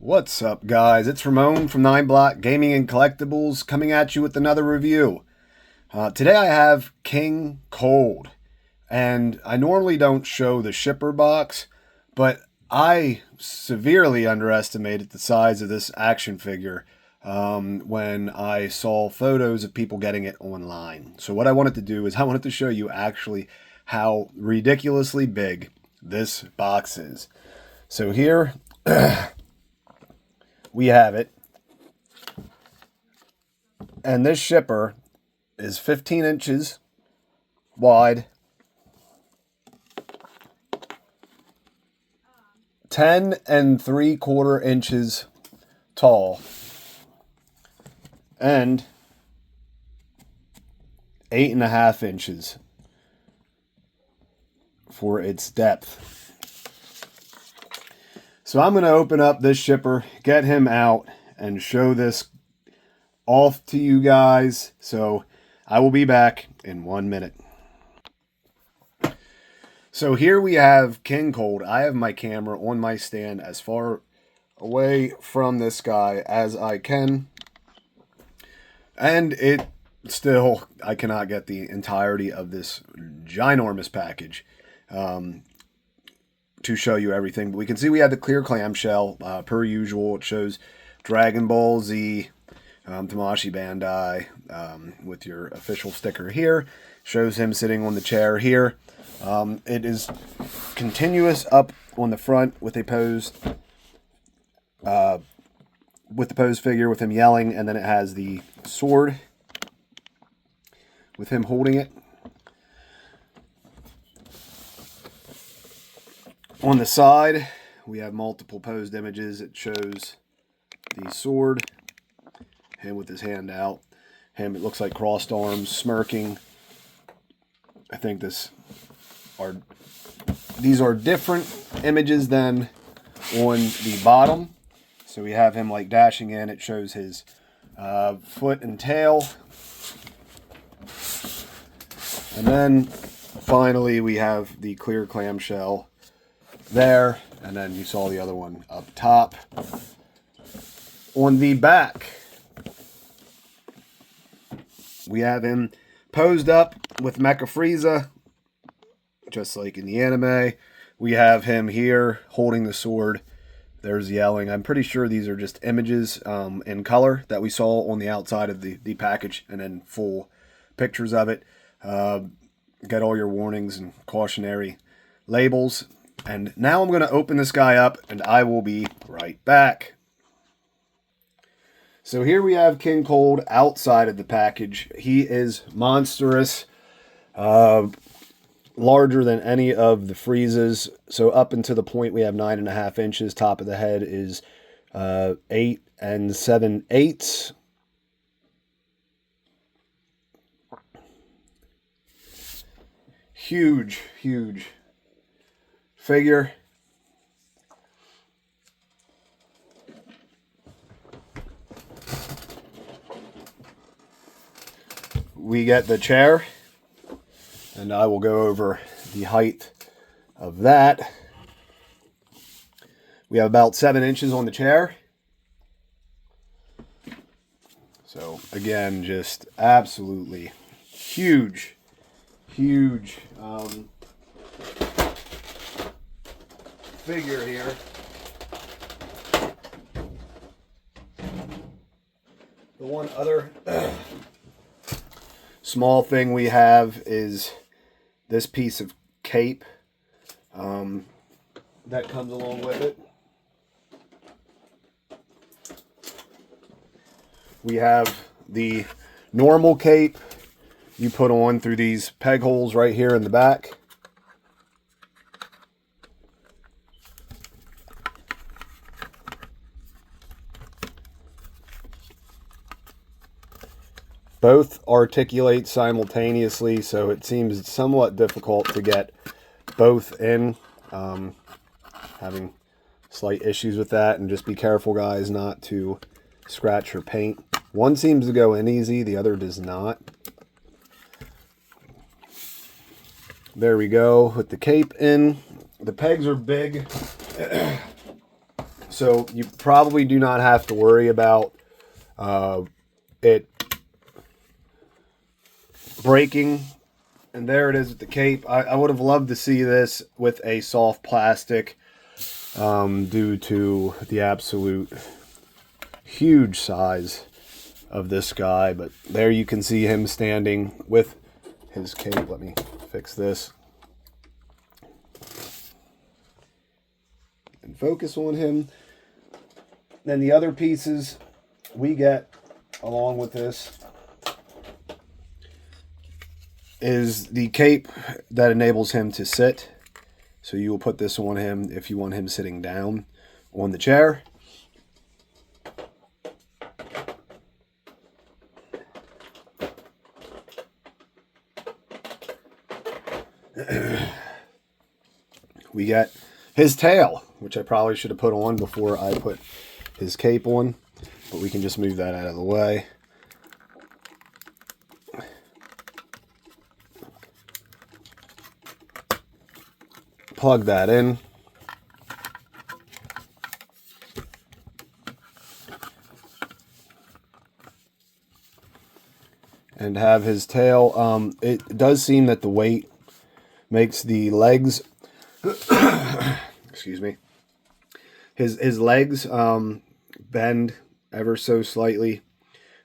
What's up, guys? It's Ramon from NyneBlockGaming&Collectibles coming at you with another review. Today I have King Cold, and I normally don't show the shipper box, but I severely underestimated the size of this action figure when I saw photos of people getting it online. So what I wanted to do is I wanted to show you actually how ridiculously big this box is. So here we have it, and this shipper is 15 inches wide, 10 3/4 inches tall, and 8.5 inches for its depth. So I'm going to open up this shipper, get him out, and show this off to you guys. So I will be back in 1 minute. So here we have King Cold. I have my camera on my stand as far away from this guy as I can. And it still, I cannot get the entirety of this ginormous package to show you everything, but we can see we have the clear clamshell per usual. It shows Dragon Ball Z, Tamashii Bandai with your official sticker here. Shows him sitting on the chair here. It is continuous up on the front with a posed figure with him yelling, and then it has the sword with him holding it. On the side, we have multiple posed images. It shows the sword, him with his hand out, him, it looks like crossed arms, smirking. I think these are different images than on the bottom. So we have him like dashing in. It shows his foot and tail. And then finally we have the clear clamshell there, and then you saw the other one up top. On the back, we have him posed up with Mecha Frieza, just like in the anime. We have him here holding the sword. There's yelling. I'm pretty sure these are just images in color that we saw on the outside of the package, and then full pictures of it. Got all your warnings and cautionary labels. And now I'm going to open this guy up, and I will be right back. So here we have King Cold outside of the package. He is monstrous, larger than any of the Friezas. So up until the point we have 9.5 inches. Top of the head is 8 7/8. Huge, huge figure. We get the chair, and I will go over the height of that. We have about 7 inches on the chair. So again, just absolutely huge, huge figure here. The one other small thing we have is this piece of cape that comes along with it. We have the normal cape you put on through these peg holes right here in the back. Both articulate simultaneously, so it seems somewhat difficult to get both in. Having slight issues with that, and just be careful, guys, not to scratch or paint. One seems to go in easy, the other does not. There we go with the cape in. The pegs are big, So you probably do not have to worry about it breaking. And there it is with the cape. I would have loved to see this with a soft plastic due to the absolute huge size of this guy. But there you can see him standing with his cape. Let me fix this and focus on him. Then the other pieces we get along with this is the cape that enables him to sit. So you will put this on him if you want him sitting down on the chair. We get his tail, which I probably should have put on before I put his cape on, but we can just move that out of the way. Plug that in. And have his tail. It does seem that the weight makes the legs excuse me, his legs bend ever so slightly.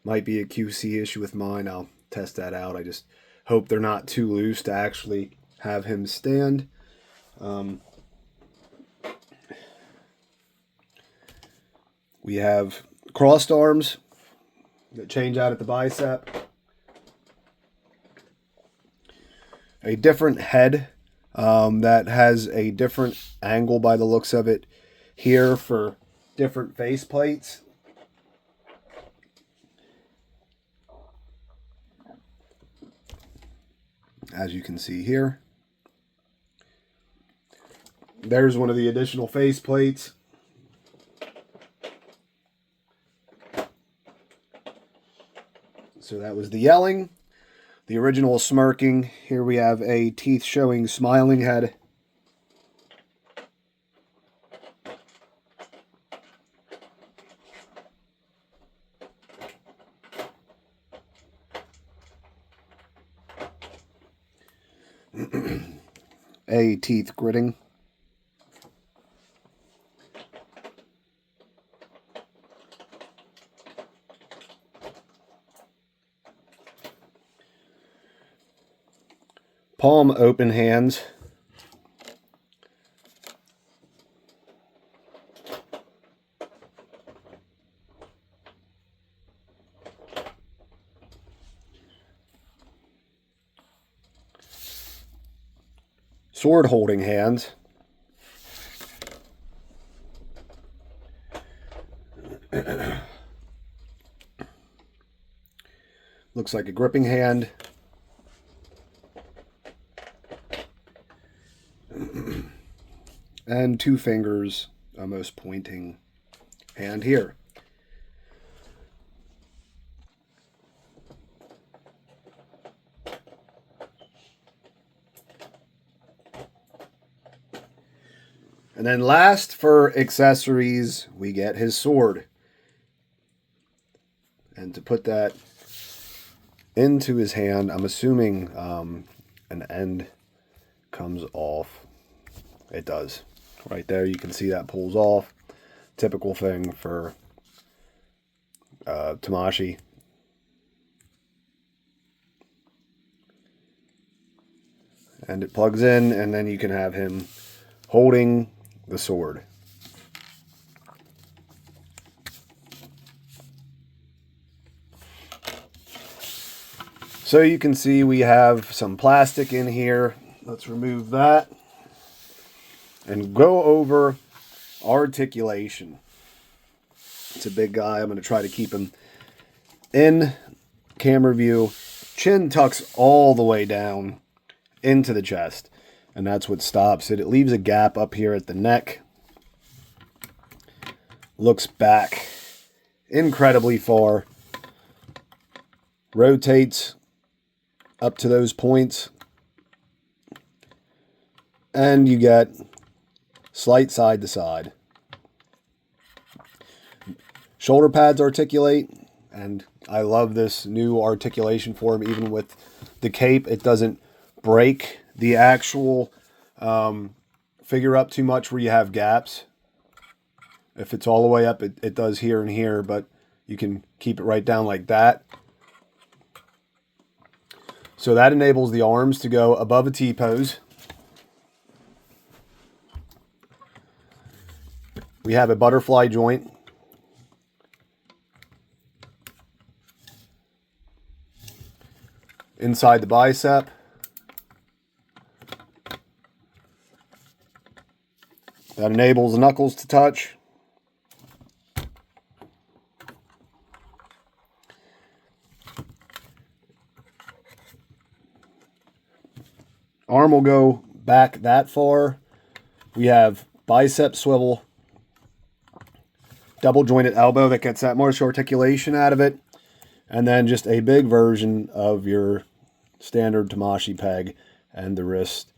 Might be a QC issue with mine. I'll test that out. I just hope they're not too loose to actually have him stand. We have crossed arms that change out at the bicep. A different head that has a different angle by the looks of it here for different face plates. As you can see here. There's one of the additional face plates. So that was the yelling. The original smirking. Here we have a teeth showing smiling head. A teeth gritting. Palm open hands. Sword holding hands. Looks like a gripping hand. And two fingers, almost pointing hand here. And then last for accessories, we get his sword. And to put that into his hand, I'm assuming an end comes off. It does. Right there, you can see that pulls off. Typical thing for Tamashii. And it plugs in, and then you can have him holding the sword. So you can see we have some plastic in here. Let's remove that and go over articulation. It's a big guy. I'm going to try to keep him in camera view. Chin tucks all the way down into the chest, and that's what stops it. It leaves a gap up here at the neck. Looks back incredibly far. Rotates up to those points. And you get slight side to side. shoulder pads articulate, and I love this new articulation for him. Even with the cape, it doesn't break the actual figure up too much where you have gaps. If it's all the way up, it does here and here, but you can keep it right down like that. So that enables the arms to go above a T-pose. We have a butterfly joint. Inside the bicep. That enables the knuckles to touch. Arm will go back that far. We have bicep swivel, double jointed elbow that gets that martial articulation out of it, and then just a big version of your standard Tamashii peg and the wrist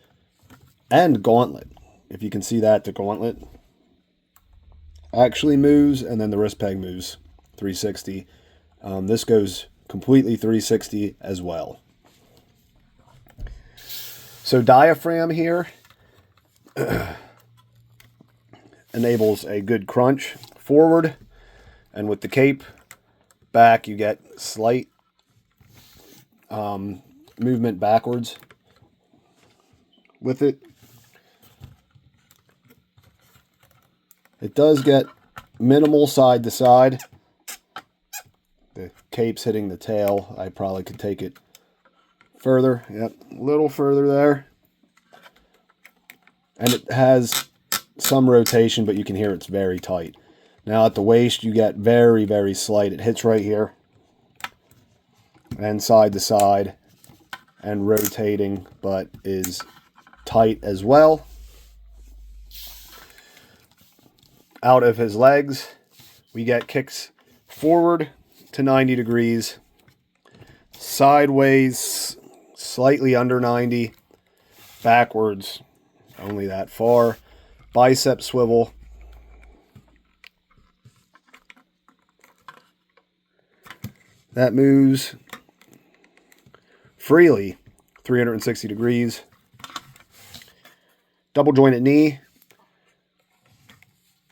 and gauntlet. If you can see that, the gauntlet actually moves, and then the wrist peg moves 360. This goes completely 360 as well. So diaphragm here enables a good crunch forward, and with the cape back, you get slight movement backwards with it. It does get minimal side to side. The cape's hitting the tail. I probably could take it further. Yep, a little further there. And it has some rotation, but you can hear it's very tight. Now at the waist, you get very, very slight. It hits right here. And side to side. And rotating, but is tight as well. Out of his legs, we get kicks forward to 90 degrees. Sideways, slightly under 90, backwards, only that far. Bicep swivel. That moves freely 360 degrees. Double jointed knee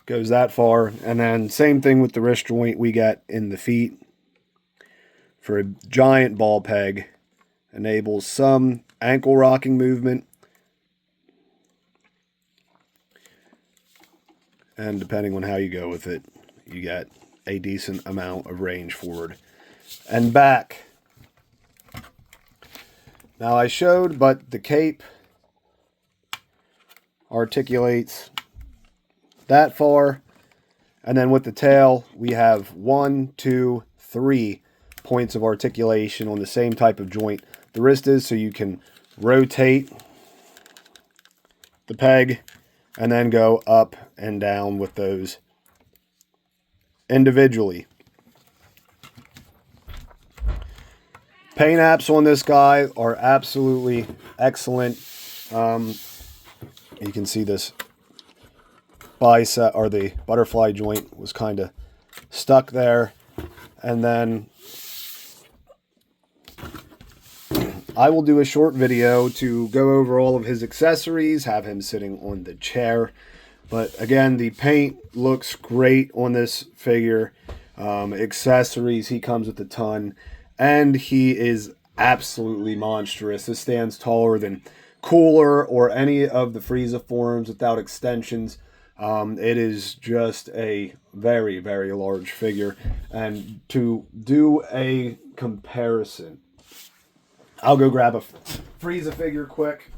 goes that far, and then same thing with the wrist joint we get in the feet. For a giant ball peg, enables some ankle rocking movement, and depending on how you go with it, you get a decent amount of range forward and back. Now I showed, but the cape articulates that far, and then with the tail we have 1, 2, 3 points of articulation on the same type of joint the wrist is, so you can rotate the peg and then go up and down with those individually. Pain apps on this guy are absolutely excellent. You can see this bicep, or the butterfly joint, was kind of stuck there, and then I will do a short video to go over all of his accessories, have him sitting on the chair. But again, the paint looks great on this figure. Accessories, he comes with a ton, and he is absolutely monstrous. This stands taller than Cooler or any of the Frieza forms without extensions. It is just a very, very large figure. And to do a comparison, I'll go grab a Frieza figure quick.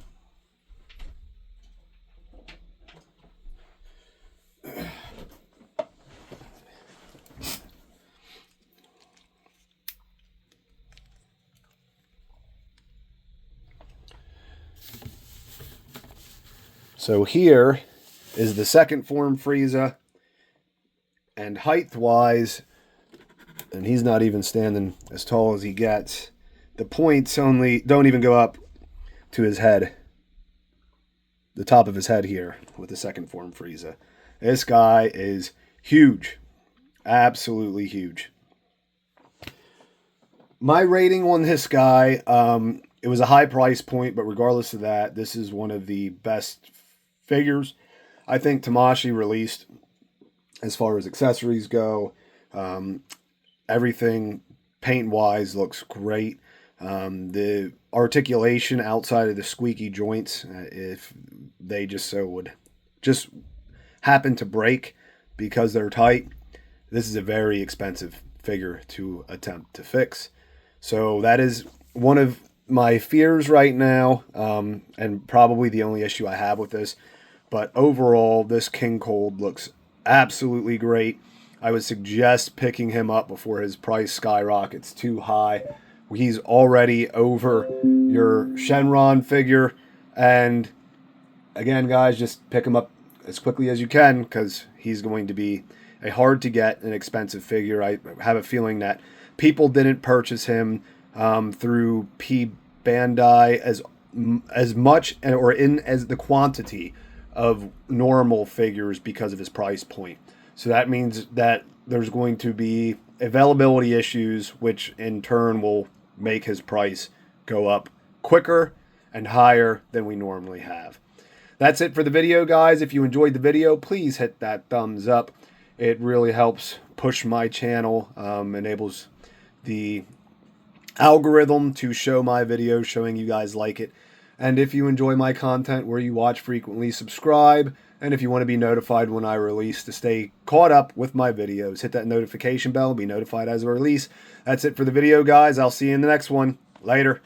So here is the second form Frieza, and height-wise, and he's not even standing as tall as he gets, the points only don't even go up to his head, the top of his head here with the second form Frieza. This guy is huge. Absolutely huge. My rating on this guy, it was a high price point, but regardless of that, this is one of the best figures I think Tamashii released as far as accessories go. Um, Everything paint wise looks great. The articulation outside of the squeaky joints, if they just so would just happen to break because they're tight, this is a very expensive figure to attempt to fix. So that is one of my fears right now, and probably the only issue I have with this. But overall, this King Cold looks absolutely great. I would suggest picking him up before his price skyrockets too high. He's already over your Shenron figure. And again, guys, just pick him up as quickly as you can because he's going to be a hard to get and expensive figure. I have a feeling that people didn't purchase him through P Bandai as much or in as the quantity of normal figures because of his price point. So that means that there's going to be availability issues, which in turn will make his price go up quicker and higher than we normally have. That's it for the video, guys. If you enjoyed the video, please hit that thumbs up. It really helps push my channel, enables the algorithm to show my videos, showing you guys like it. And if you enjoy my content where you watch frequently, subscribe. And if you want to be notified when I release to stay caught up with my videos, hit that notification bell and be notified as I release. That's it for the video, guys. I'll see you in the next one. Later.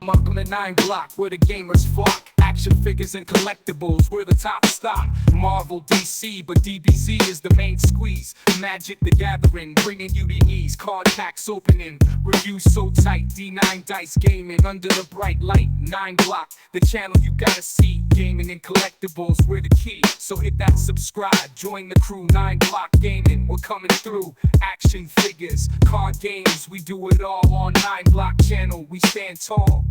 I'm up on the 9 block where the gamers flock. Action figures and collectibles, we're the top stock. Marvel, DC, but DBZ is the main squeeze. Magic the Gathering, bringing you the ease. Card packs opening, reviews so tight. D9 Dice Gaming under the bright light. 9 block, the channel you gotta see. Gaming and collectibles, we're the key. So hit that subscribe, join the crew. 9 block gaming, we're coming through. Action figures, card games, we do it all on 9 block channel. We stand tall.